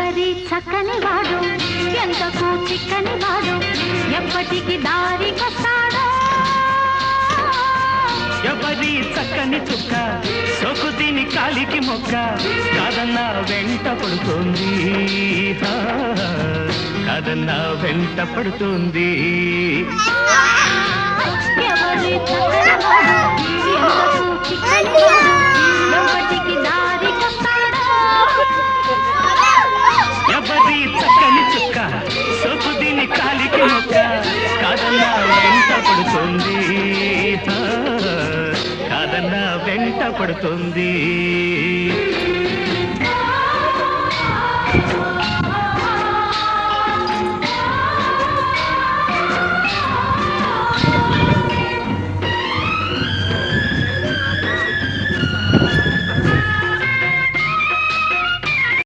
ఎవరి చక్కని వాడు ఎంతకు చిక్కని వాడు ఎప్పటికి దారికొస్తాడో ఎవరి చక్కని చుక్క సోకు తిని కాలికి మొక్క కాదన్నా వెంట పడుతోంది కాదన్నా వెంట పడుతోంది ఎవరి చక్కని వాడు ఎంతకు చిక్కని వాడు ఎప్పటికి దారికొస్తాడో ఎవరి చక్కని చుక్క సోకు తిని కాలికి మొక్క కాదన్నా వెంట పడుతోంది కాదన్నా వెంట పడుతుంది